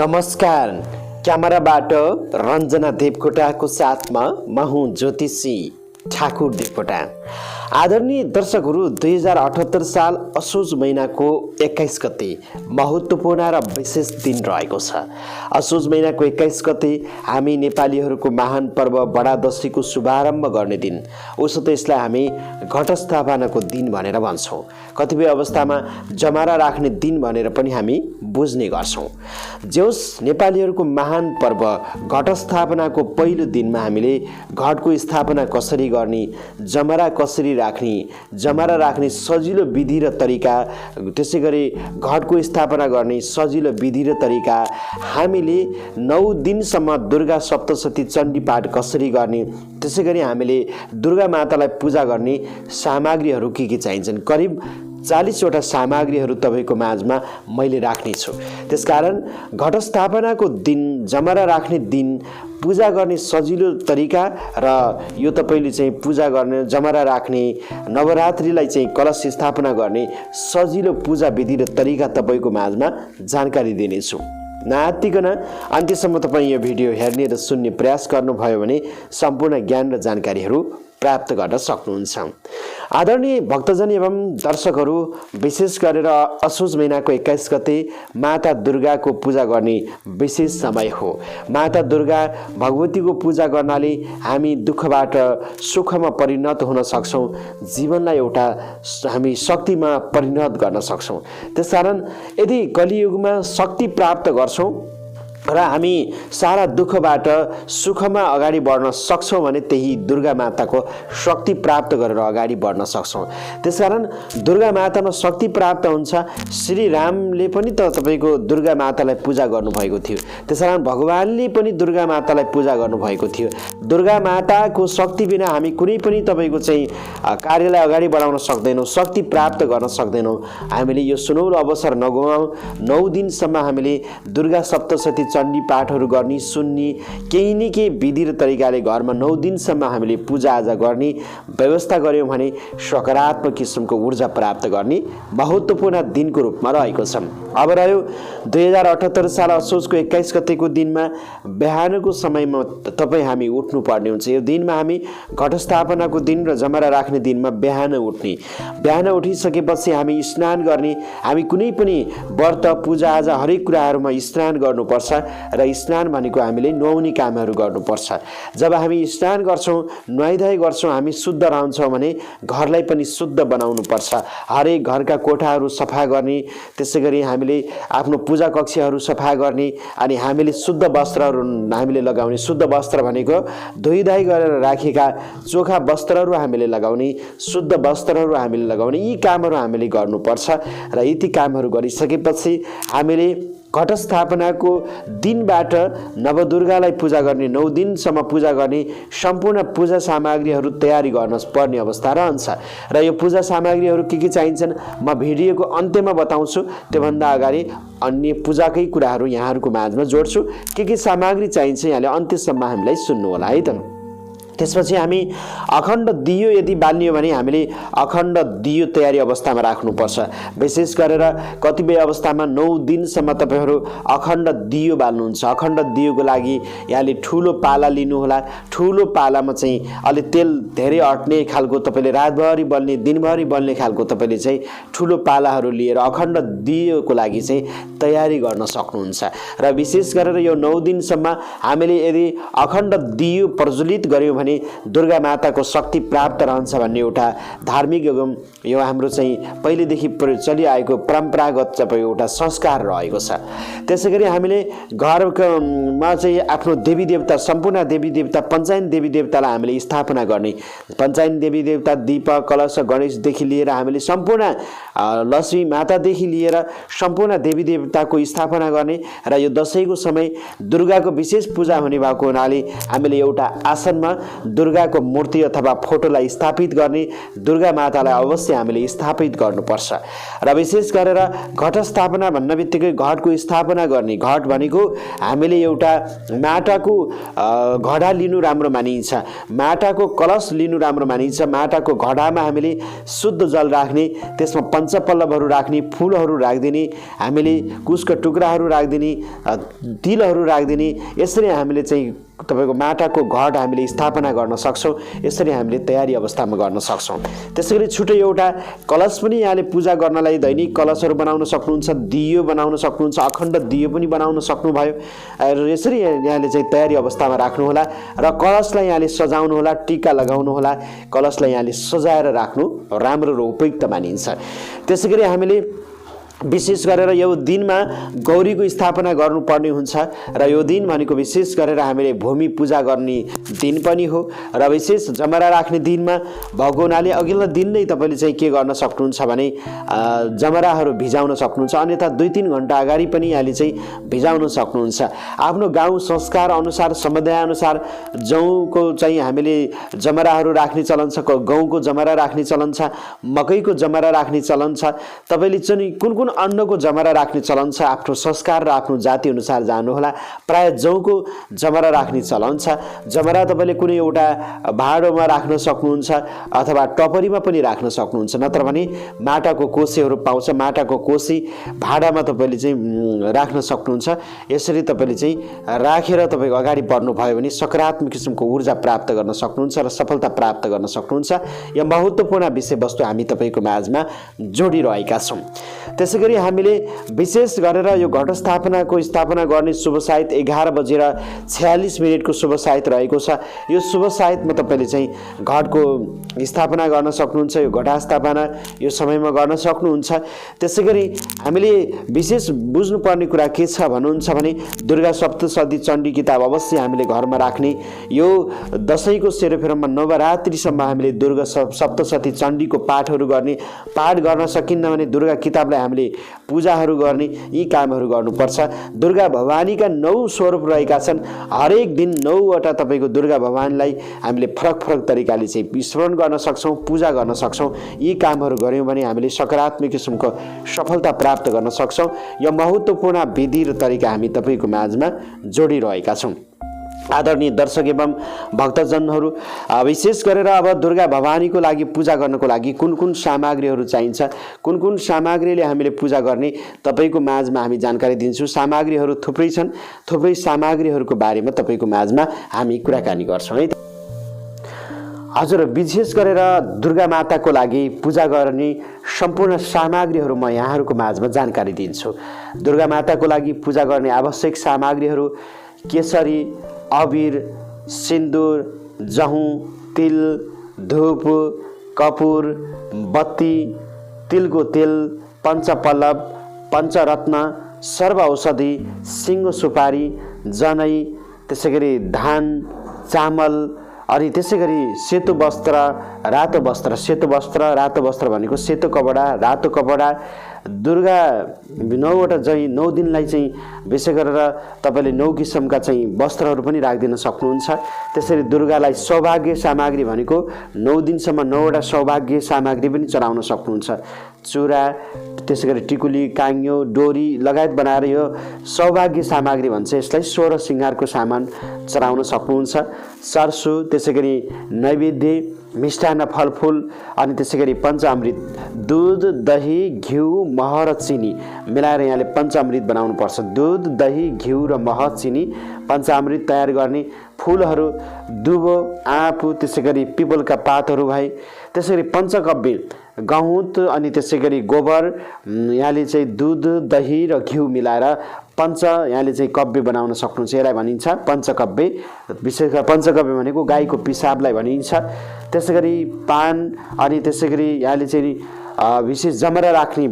नमस्कार। क्यामेराबाट रञ्जना देवकोटाको साथमा म हुँ ज्योतिषी ठाकुर देवकोटा। आदरणीय दर्शकहरू, 2078 साल असोज महिनाको 21 गते महत्त्वपूर्ण र विशेष दिन रहेको छ। असोज महिनाको 21 गते हामी नेपालीहरूको महान पर्व बडा दशैँको शुभारम्भ गर्ने दिन। उसो त यसलाई हामी घटस्थापनाको दिन भनेर भन्छौँ। कतिपय अवस्थामा जमारा राख्ने दिन भनेर पनि हामी बुझ्ने गर्छौँ। जेउस नेपालीहरूको महान पर्व घटस्थापनाको पहिलो दिनमा हामीले घटको स्थापना कसरी गर्ने, जमरा कसरी राख्ने, जमरा राख्ने सजिलो विधि र तरिका, त्यसैगरी घटको स्थापना गर्ने सजिलो विधि र तरिका, हामीले 9 दिनसम्म दुर्गा सप्तशती चण्डी पाठ कसरी गर्ने, त्यसैगरी हामीले दुर्गा मातालाई पूजा गर्ने सामग्रीहरू के चाहिन्छन्, करिब 40 वटा सामग्रीहरू तपाईको माझमा मैले राख्नेछु। त्यसकारण घटस्थापनाको दिन, जमरा राख्ने दिन, पूजा गर्ने सजिलो तरिका र यो तपाईले चाहिँ पूजा गर्ने, जमरा राख्ने, नवरात्रिलाई चाहिँ कलश स्थापना गर्ने सजिलो पूजा विधि र तरिका तपाईको माझमा जानकारी दिनेछु। नआत्तिकन अन्त्यसम्म तपाईँ यो भिडियो हेर्ने र सुन्ने प्रयास गर्नुभयो भने सम्पूर्ण ज्ञान र जानकारीहरू प्राप्त गर्न सक्नुहुन्छ। आदरणीय भक्तजन एवं दर्शकहरू, विशेष गरेर असोज महिनाको 21 गते माता दुर्गाको पूजा गर्ने विशेष समय हो। माता दुर्गा भगवतीको पूजा गर्नाले हामी दुःखबाट सुखमा परिणत हुन सक्छौँ, जीवनलाई एउटा हामी शक्तिमा परिणत गर्न सक्छौँ। त्यसकारण यदि कलियुगमा शक्ति प्राप्त गर्छौँ र हामी सारा दुःखबाट सुखमा अगाडि बढ्न सक्छौँ भने त्यही दुर्गा माताको शक्ति प्राप्त गरेर अगाडि बढ्न सक्छौँ। त्यसकारण दुर्गा मातामा शक्ति प्राप्त हुन्छ। श्री रामले पनि त तपाईको दुर्गा मातालाई पूजा गर्नुभएको थियो। त्यसकारण भगवानले पनि दुर्गा मातालाई पूजा गर्नुभएको थियो। दुर्गा माताको शक्ति बिना हामी कुनै पनि तपाईको चाहिँ कार्यलाई अगाडि बढाउन सक्दैनौँ, शक्ति प्राप्त गर्न सक्दैनौँ। हामीले यो सुनौलो अवसर नगुमाउँ। 9 दिनसम्म हामीले दुर्गा सप्तशती चण्डी पाठहरू गर्ने, सुन्ने, केही न केही विधि र तरिकाले घरमा 9 दिनसम्म हामीले पूजाआजा गर्ने व्यवस्था गऱ्यौँ भने सकारात्मक किसिमको ऊर्जा प्राप्त गर्ने महत्त्वपूर्ण दिनको रूपमा रहेको छ। अब रह्यो 2078 साल असोजको 21 गतेको दिनमा बिहानको समयमा तपाईँ हामी उठ्नुपर्ने हुन्छ। यो दिनमा हामी घटस्थापनाको दिन र जमरा राख्ने दिनमा बिहान उठ्ने। बिहान उठिसकेपछि हामी स्नान गर्ने। हामी कुनै पनि व्रत, पूजाआजा हरेक कुराहरूमा स्नान गर्नुपर्छ र स्नान भनेको हामीले नुहाउने कामहरू गर्नुपर्छ। जब हामी स्नान गर्छौँ, नुहाइधुवाइ गर्छौँ, हामी शुद्ध रहन्छौँ भने घरलाई पनि शुद्ध बनाउनुपर्छ। हरेक घरका कोठाहरू सफा गर्ने, त्यसैगरी हामीले आफ्नो पूजा कक्षहरू सफा गर्ने, अनि हामीले शुद्ध वस्त्रहरू हामीले लगाउने। शुद्ध वस्त्र भनेको धोइधाइ गरेर राखेका चोखा वस्त्रहरू हामीले लगाउने, शुद्ध वस्त्रहरू हामीले लगाउने। यी कामहरू हामीले गर्नुपर्छ र यति कामहरू गरिसकेपछि हामीले घटस्थापनाको दिनबाट नवदुर्गालाई पूजा गर्ने, 9 दिनसम्म पूजा गर्ने सम्पूर्ण पूजा सामग्रीहरू तयारी गर्न पर्ने अवस्था रहन्छ। र यो पूजा सामग्रीहरू के चाहिन्छन् म भिडियोको अन्त्यमा बताउँछु। त्योभन्दा अगाडि अन्य पूजाकै कुराहरू यहाँहरूको माझमा जोड्छु। के सामग्री चाहिन्छ यहाँले अन्त्यसम्म हामीलाई सुन्नु होला है त। त्यसपछि हामी अखण्ड दियो यदि बाल्ने हो भने हामीले अखण्ड दियो तयारी अवस्थामा राख्नुपर्छ। विशेष गरेर कतिपय अवस्थामा 9 दिनसम्म तपाईहरू अखण्ड दियो बाल्नुहुन्छ। अखण्ड दियोको लागि यहाँले ठुलो पाला लिनुहोला। ठुलो पालामा चाहिँ अलि तेल धेरै अट्ने खालको, तपाईँले रातभरि बल्ने, दिनभरि बल्ने खालको तपाईँले चाहिँ ठुलो पालाहरू लिएर अखण्ड दियोको लागि चाहिँ तयारी गर्न सक्नुहुन्छ। र विशेष गरेर यो 9 दिनसम्म हामीले यदि अखण्ड दियो प्रज्वलित गर्यौँ भने दुर्गा माताको शक्ति प्राप्त रहन्छ भन्ने एउटा धार्मिक एवं यो हाम्रो चाहिँ पहिलेदेखि चलिआएको परम्परागत एउटा संस्कार रहेको छ। त्यसैगरी हामीले घरमा चाहिँ आफ्नो देवी देवता, सम्पूर्ण देवी देवता, पञ्चायन देवी देवतालाई हामीले स्थापना गर्ने। पञ्चायन देवी देवता, दीप, कलश, गणेशदेखि लिएर हामीले सम्पूर्ण लक्ष्मी मातादेखि लिएर सम्पूर्ण देवी देवताको स्थापना गर्ने। र यो दशैँको समय दुर्गाको विशेष पूजा हुने भएको हुनाले हामीले एउटा आसनमा दुर्गाको मूर्ति अथवा फोटोलाई स्थापित गर्ने, दुर्गा मातालाई अवश्य हामीले स्थापित गर्नुपर्छ। र विशेष गरेर घट स्थापना भन्न बित्तिकै घटको स्थापना गर्ने, घट भनेको हामीले एउटा माटाको घडा लिनु राम्रो मानिन्छ, माटाको कलश लिनु राम्रो मानिन्छ। माटाको घडामा हामीले शुद्ध जल राख्ने, त्यसमा पञ्चपल्लवहरू राख्ने, फुलहरू राखिदिने, हामीले कुशका टुक्राहरू राखिदिने, तिलहरू राखिदिने। यसरी हामीले चाहिँ तपाईको माटाको घट हामीले स्थापना गर्न सक्छौँ। यसरी हामीले तयारी अवस्थामा गर्न सक्छौँ। त्यसैगरी छुट्टै एउटा कलश पनि यहाँले पूजा गर्नलाई दैनिक कलशहरू बनाउन सक्नुहुन्छ, दियो बनाउन सक्नुहुन्छ, अखण्ड दियो पनि बनाउन सक्नुभयो। र यसरी यहाँले चाहिँ तयारी अवस्थामा राख्नुहोला र कलशलाई यहाँले सजाउनु होला, टीका लगाउनु होला। कलशलाई यहाँले सजाएर राख्नु राम्रो र उपयुक्त मानिन्छ। त्यसैगरी हामीले विशेष गरेर यो दिनमा गौरीको स्थापना गर्नुपर्ने हुन्छ र यो दिन भनेको विशेष गरेर हामीले भूमि पूजा गर्ने दिन पनि हो र विशेष जमरा राख्ने दिनमा भएको हुनाले अघिल्लो दिन नै तपाईँले चाहिँ के गर्न सक्नुहुन्छ भने जमराहरू भिजाउन सक्नुहुन्छ, अन्यथा 2-3 घण्टा अगाडि पनि यहाँले चाहिँ भिजाउन सक्नुहुन्छ। आफ्नो गाउँ संस्कार अनुसार, समुदाय अनुसार जौको चाहिँ हामीले जमराहरू राख्ने चलन छ, गहुँको जमरा राख्ने चलन छ, मकैको जमरा राख्ने चलन छ। तपाईँले चाहिँ कुन अन्नको जमरा राख्ने चलन छ, आफ्नो संस्कार र आफ्नो जाति अनुसार जानुहोला। प्राय जौको जमरा राख्ने चलन छ। जमरा तपाईँले कुनै एउटा भाँडोमा राख्न सक्नुहुन्छ अथवा टपरीमा पनि राख्न सक्नुहुन्छ, नत्र भने माटाको कोसेहरू पाउँछ, माटाको कोसी भाँडामा तपाईँले चाहिँ राख्न सक्नुहुन्छ। यसरी तपाईँले चाहिँ राखेर तपाईँको अगाडि बढ्नुभयो भने सकारात्मक किसिमको ऊर्जा प्राप्त गर्न सक्नुहुन्छ र सफलता प्राप्त गर्न सक्नुहुन्छ। यो महत्त्वपूर्ण विषयवस्तु हामी तपाईँको माझमा जोडिरहेका छौँ। त्यसैगरी हामीले विशेष गरेर यो घट स्थापनाको स्थापना गर्ने शुभ साइत 11:46 को शुभ साइत रहेको छ। यो शुभ साइतमा तपाईँले चाहिँ घटको स्थापना गर्न सक्नुहुन्छ। यो घटा स्थापना यो समयमा गर्न सक्नुहुन्छ। त्यसैगरी हामीले विशेष बुझ्नुपर्ने कुरा के छ भन्नुहुन्छ भने दुर्गा सप्तशती चण्डी किताब अवश्य हामीले घरमा राख्ने। यो दशैंको सेरोफेरोमा नवरात्रिसम्म हामीले दुर्गा सप्तशती चण्डीको पाठहरू गर्ने, पाठ गर्न सकिन्न भने दुर्गा किताबलाई हामीले पूजाहरू गर्ने, यी कामहरू गर्नुपर्छ। दुर्गा भवानीका 9 स्वरूप रहेका छन्। हरेक दिन 9वटा तपाईँको दुर्गा भवानीलाई हामीले फरक फरक तरिकाले चाहिँ स्मरण गर्न सक्छौँ, पूजा गर्न सक्छौँ। यी कामहरू गऱ्यौँ भने हामीले सकारात्मक किसिमको सफलता प्राप्त गर्न सक्छौँ। यो महत्त्वपूर्ण विधि र तरिका हामी तपाईँको माझमा जोडिरहेका छौँ। आदरणीय दर्शक एवं भक्तजनहरू, विशेष गरेर अब दुर्गा भवानीको लागि पूजा गर्नको लागि कुन कुन सामग्रीहरू चाहिन्छ, कुन कुन सामग्रीले हामीले पूजा गर्ने तपाईँको माझमा हामी जानकारी दिन्छौँ। सामग्रीहरू थुप्रै छन्, थुप्रै सामग्रीहरूको बारेमा तपाईँको माझमा हामी कुराकानी गर्छौँ है। हजुर, विशेष गरेर दुर्गा माताको लागि पूजा गर्ने सम्पूर्ण सामग्रीहरू म यहाँहरूको माझमा जानकारी दिन्छु। दुर्गा माताको लागि पूजा गर्ने आवश्यक सामग्रीहरू केसरी, अबिर, सिन्दुर, जहुँ, तिल, धूप, कपुर, बत्ती, तिलको तेल, पञ्चपल्लव, पञ्चरत्न, सर्व औषधि, सिङ्गो सुपारी, जनै, त्यसैगरी धान, चामल, अनि त्यसैगरी सेतो वस्त्र, रातो वस्त्र। सेतो वस्त्र, रातो वस्त्र भनेको सेतो कपडा, रातो कपडा। दुर्गा 9वटा चाहिँ 9 दिनलाई चाहिँ विशेष गरेर तपाईँले 9 किसिमका चाहिँ वस्त्रहरू पनि राखिदिन सक्नुहुन्छ। त्यसरी दुर्गालाई सौभाग्य सामग्री भनेको 9 दिनसम्म 9वटा सौभाग्य सामग्री पनि चढाउन सक्नुहुन्छ। चुरा, त्यसैगरी टिकुली, काङ्यो, डोरी लगायत बनाएर यो सौभाग्य सामग्री भन्छ। यसलाई 16 सिंगारको सामान चढाउन सक्नुहुन्छ। सरसो, त्यसैगरी नैवेद्य, मिष्टान्न, फलफुल, अनि त्यसैगरी पञ्चामृत, दुध, दही, घिउ, मह र चिनी मिलाएर यहाँले पञ्चामृत बनाउनु पर्छ। दुध, दही, घिउ र मह, चिनी पञ्चामृत तयार गर्ने। फुलहरू दुबो, आँप, त्यसैगरी पिपलका पातहरू भए। त्यसैगरी पञ्चकव्य गहुँत, अनि त्यसैगरी गोबर, यहाँले चाहिँ दुध, दही र घिउ मिलाएर यहाँले चाहिँ कव्य बनाउन सक्नुहुन्छ। यसलाई भनिन्छ पञ्चकव्य। विशेष गरी पञ्चकव्य भनेको गाईको पिसाबलाई भनिन्छ। त्यसैगरी पान, अनि त्यसैगरी यहाँले चाहिँ विशेष जमरा राख्ने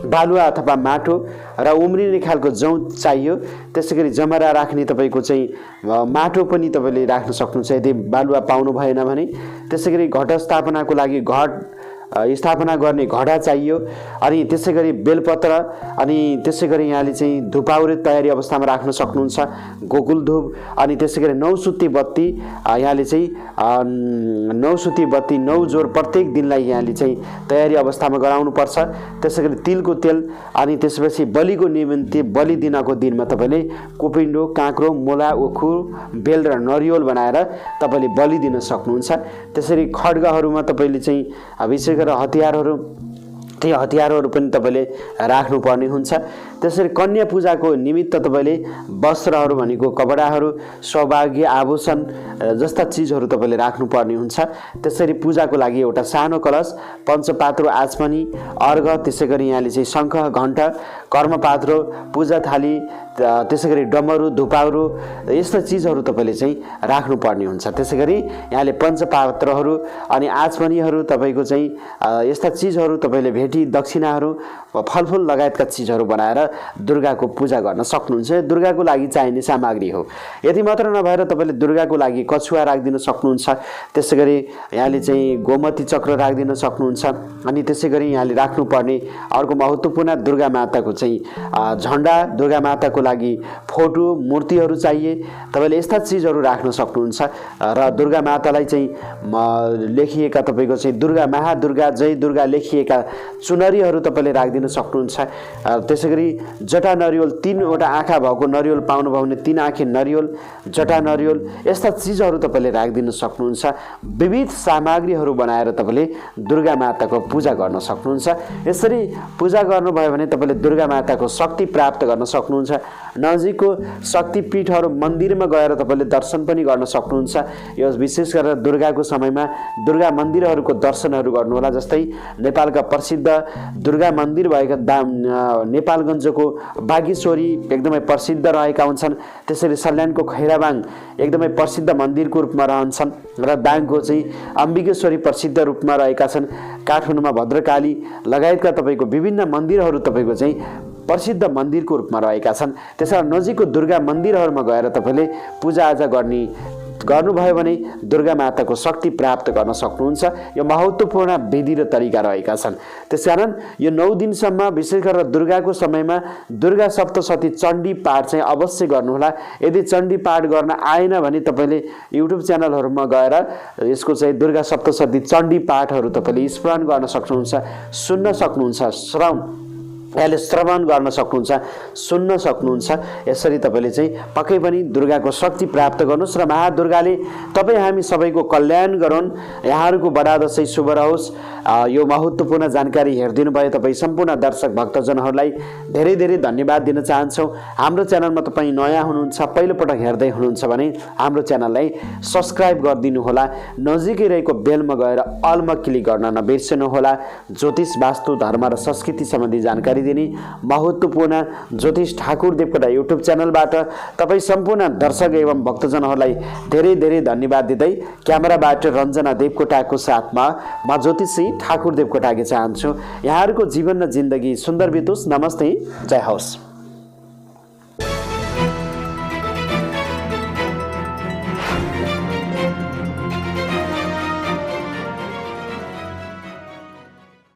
बालुवा अथवा माटो र उम्रिने खालको जौँ चाहियो। त्यसैगरी जमरा राख्ने तपाईँको चाहिँ माटो पनि तपाईँले राख्न सक्नुहुन्छ यदि बालुवा पाउनु भएन भने। त्यसैगरी घट स्थापनाको लागि घट स्थापना गर्ने घडा चाहियो अनि त्यसै गरी बेलपत्र अनि त्यसै गरी यहाँले चाहिँ धुपाउरे तयारी अवस्थामा राख्न सक्नुहुन्छ गोकुल धूप अनि त्यसै गरी 9 सुत्ती बत्ती यहाँले चाहिँ 9 सुत्ती बत्ती 9 जोर प्रत्येक दिनलाई यहाँले चाहिँ तयारी अवस्थामा गराउनु पर्छ त्यसै गरी तिलको तेल अनि त्यसपछि बलिको निम्ति बलि दिनको दिनमा तपाईले कोपिन्डो काँक्रो मोला उखु बेल र नरिवल बनाएर तपाईले बलि दिन सक्नुहुन्छ त्यसरी खड्गहरुमा तपाईले चाहिँ विशेष गरेर हतियारहरु ती हतियारहरु पनि तपाईले राख्नु पर्ने हुन्छ त्यसरी कन्या पूजाको निमित्त तपाईले वस्त्रहरु भनेको कपडाहरु सौभाग्य आभूषण जस्ता चीजहरु तपाईले राख्नु पर्ने हुन्छ त्यसरी पूजाको लागि एउटा सानो कलश पञ्चपात्रो आचमनी अर्घ त्यसैगरी यहाँले चाहिँ शंख घण्टा कर्मपात्रो पूजा थाली त्यसैगरी डमरू धुपाउरो यस्ता चीजहरु तपाईले चाहिँ राख्नु पर्ने हुन्छ त्यसैगरी यहाँले पञ्चपात्रहरु अनि आचमनीहरु तपाईको चाहिँ यस्ता चीजहरु तपाईले भेटी दक्षिणाहरु फलफूल लगायतका चीजहरु बनाएर दुर्गाको पूजा गर्न सक्नुहुन्छ दुर्गाको लागि चाहिने सामग्री हो यति मात्र नभएर तपाईले दुर्गाको लागि कछुवा राख्दिन सक्नुहुन्छ त्यसैगरी यहाँले चाहिँ गोमती चक्र राख्दिन सक्नुहुन्छ अनि त्यसैगरी यहाँले राख्नु पर्ने अर्को महत्त्वपूर्ण दुर्गा माताको चाहिँ झण्डा दुर्गा माताको लागि फोटो मूर्तिहरु चाहिए तपाईले यस्ता चीजहरु राख्न सक्नुहुन्छ र दुर्गा मातालाई चाहिँ लेखिएका तपाईको चाहिँ दुर्गा महादुर्गा जय दुर्गा लेखिएका चुनरीहरु तपाईले राख्दिन सक्नुहुन्छ त्यसैगरी जटा नरिवल 3 वटा आँखा भएको नरिवल पाउनु भउने 3 आँखे नरिवल जटा नरिवल यस्ता चीजहरु तपाईले राख्दिन सक्नुहुन्छ विविध सामग्रीहरु बनाएर तपाईले दुर्गा माताको पूजा गर्न सक्नुहुन्छ यसरी पूजा गर्नुभयो भने तपाईले दुर्गा माताको शक्ति प्राप्त गर्न सक्नुहुन्छ नजिकको शक्ति पीठहरु मन्दिरमा गएर तपाईले दर्शन पनि गर्न सक्नुहुन्छ यो विशेष गरेर दुर्गाको समयमा दुर्गा मन्दिरहरुको दर्शनहरु गर्नु होला जस्तै नेपालका प्रसिद्ध दुर्गा मन्दिर भएका नेपालगञ्जको बागेश्वरी एकदमै प्रसिद्ध रहेका हुन्छन् त्यसरी सल्यानको खैराबाङ एकदमै प्रसिद्ध मन्दिरको रूपमा रहन्छन् र दाङको चाहिँ अम्बिकेश्वरी प्रसिद्ध रूपमा रहेका छन् काठमाडौँमा भद्रकाली लगायतका तपाईको विभिन्न मन्दिरहरु तपाईको चाहिँ प्रसिद्ध मन्दिरको रूपमा रहेका छन् त्यसैले नजिकको दुर्गा मन्दिरहरुमा गएर तपाईले पूजाआजा गर्नुभयो भने दुर्गा माताको शक्ति प्राप्त गर्न सक्नुहुन्छ यो महत्त्वपूर्ण विधि र तरिका रहेका छन् त्यसकारण यो 9 दिनसम्म विशेष गरेर दुर्गाको समयमा दुर्गा सप्तशती चण्डी पाठ चाहिँ अवश्य गर्नुहोला यदि चण्डी पाठ गर्न आएन भने तपाईले युट्युब च्यानलहरुमा गएर यसको चाहिँ दुर्गा सप्तशती चण्डी पाठहरु तपाईले स्मरण गर्न सक्नुहुन्छ सुन्न सक्नुहुन्छ श्रवण गर्न सक्नुहुन्छ सुन्न सक्नुहुन्छ यसरी तपाईले चाहिँ पक्कै पनि दुर्गाको शक्ति प्राप्त गर्नुस् र महादुर्गाले तपाई हामी सबैको कल्याण गरून् यहाँहरुको बडा दशैं शुभ रहोस् यो महत्त्वपूर्ण जानकारी हेर्दिनु भयो तपाई सम्पूर्ण दर्शक भक्तजनहरुलाई धेरै धेरै धन्यवाद दिन चाहन्छौ हाम्रो च्यानलमा तपाई नयाँ हुनुहुन्छ पहिलो पटक हेर्दै हुनुहुन्छ भने हाम्रो च्यानललाई सब्स्क्राइब गरिदिनु होला नजिकै रहेको बेलमा गएर अलमा क्लिक गर्न नबिर्सनु होला ज्योतिष वास्तु धर्म र संस्कृति सम्बन्धी जानकारी दिने महत्त्वपूर्ण ज्योतिष ठाकुर देवकोटा युट्युब च्यानलबाट तपाई सम्पूर्ण दर्शक एवं भक्तजनहरुलाई धेरै धेरै धन्यवाद दिँदै क्यामेराबाट रञ्जना देवकोटाको साथमा म ज्योतिषी ठाकुर देवकोटाके चाहन्छु यहाँहरुको जीवन र जिन्दगी सुन्दर बितोस् नमस्ते जय होस्।